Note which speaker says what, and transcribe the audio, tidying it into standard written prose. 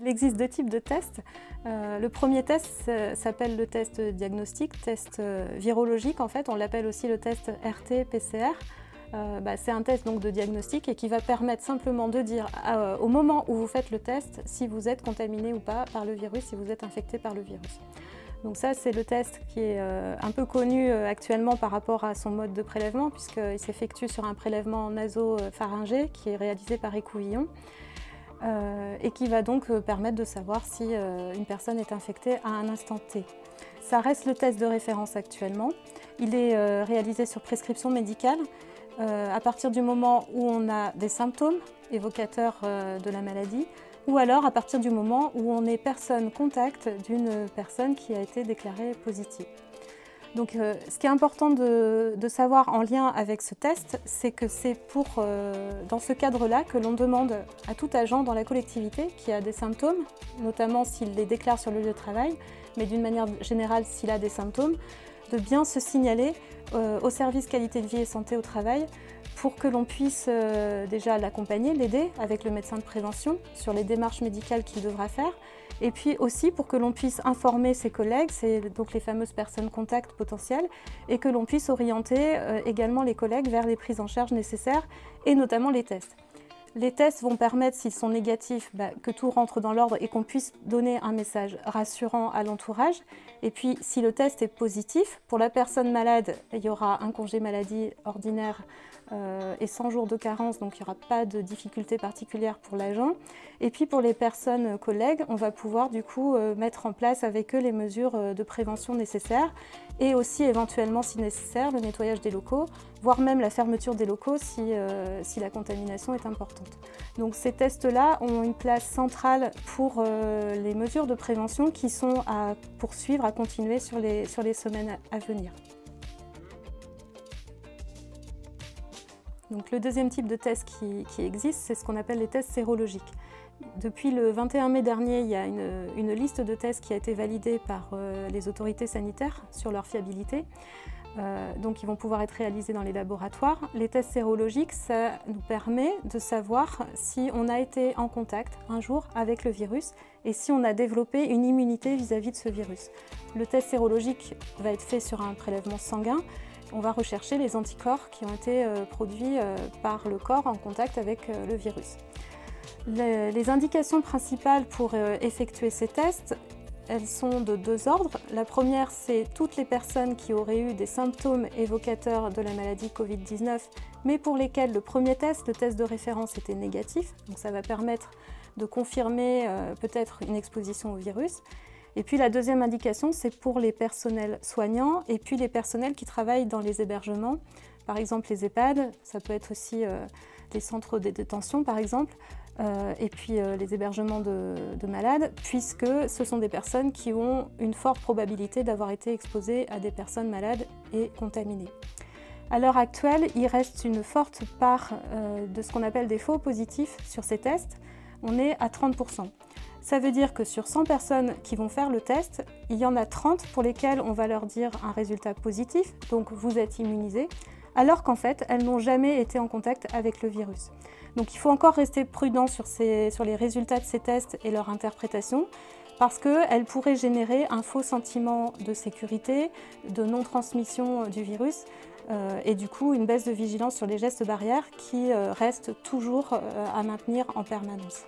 Speaker 1: Il existe deux types de tests. Le premier test s'appelle le test diagnostique, test virologique en fait. On l'appelle aussi le test RT-PCR. C'est un test donc, de diagnostic et qui va permettre simplement de dire au moment où vous faites le test si vous êtes contaminé ou pas par le virus, si vous êtes infecté par le virus. Donc ça, c'est le test qui est un peu connu actuellement par rapport à son mode de prélèvement puisqu'il s'effectue sur un prélèvement naso-pharyngé qui est réalisé par écouvillon et qui va donc permettre de savoir si une personne est infectée à un instant T. Ça reste le test de référence actuellement. Il est réalisé sur prescription médicale à partir du moment où on a des symptômes évocateurs de la maladie ou alors à partir du moment où on est personne contact d'une personne qui a été déclarée positive. Donc ce qui est important de savoir en lien avec ce test, c'est que c'est dans ce cadre-là que l'on demande à tout agent dans la collectivité qui a des symptômes, notamment s'il les déclare sur le lieu de travail, mais d'une manière générale s'il a des symptômes, de bien se signaler au service qualité de vie et santé au travail pour que l'on puisse déjà l'accompagner, l'aider avec le médecin de prévention sur les démarches médicales qu'il devra faire et puis aussi pour que l'on puisse informer ses collègues, c'est donc les fameuses personnes contacts potentielles, et que l'on puisse orienter également les collègues vers les prises en charge nécessaires et notamment les tests. Les tests vont permettre, s'ils sont négatifs, que tout rentre dans l'ordre et qu'on puisse donner un message rassurant à l'entourage. Et puis, si le test est positif, pour la personne malade, il y aura un congé maladie ordinaire et 100 jours de carence, donc il n'y aura pas de difficulté particulière pour l'agent. Et puis pour les personnes collègues, on va pouvoir du coup mettre en place avec eux les mesures de prévention nécessaires et aussi éventuellement, si nécessaire, le nettoyage des locaux, voire même la fermeture des locaux si la contamination est importante. Donc ces tests-là ont une place centrale pour les mesures de prévention qui sont à poursuivre, à continuer sur les semaines à venir. Donc, le deuxième type de test qui existe, c'est ce qu'on appelle les tests sérologiques. Depuis le 21 mai dernier, il y a une liste de tests qui a été validée par les autorités sanitaires sur leur fiabilité. Donc ils vont pouvoir être réalisés dans les laboratoires. Les tests sérologiques, ça nous permet de savoir si on a été en contact un jour avec le virus et si on a développé une immunité vis-à-vis de ce virus. Le test sérologique va être fait sur un prélèvement sanguin. On va rechercher les anticorps qui ont été produits par le corps en contact avec le virus. Les indications principales pour effectuer ces tests, elles sont de deux ordres. La première, c'est toutes les personnes qui auraient eu des symptômes évocateurs de la maladie Covid-19, mais pour lesquelles le premier test, le test de référence, était négatif. Donc ça va permettre de confirmer peut-être une exposition au virus. Et puis la deuxième indication, c'est pour les personnels soignants et puis les personnels qui travaillent dans les hébergements. Par exemple les EHPAD, ça peut être aussi les centres de détention par exemple, et puis les hébergements de malades, puisque ce sont des personnes qui ont une forte probabilité d'avoir été exposées à des personnes malades et contaminées. À l'heure actuelle, il reste une forte part de ce qu'on appelle des faux positifs sur ces tests. On est à 30%. Ça veut dire que sur 100 personnes qui vont faire le test, il y en a 30 pour lesquelles on va leur dire un résultat positif, donc vous êtes immunisés, alors qu'en fait, elles n'ont jamais été en contact avec le virus. Donc il faut encore rester prudent sur les résultats de ces tests et leur interprétation, parce qu'elles pourraient générer un faux sentiment de sécurité, de non-transmission du virus, et du coup une baisse de vigilance sur les gestes barrières qui reste toujours à maintenir en permanence.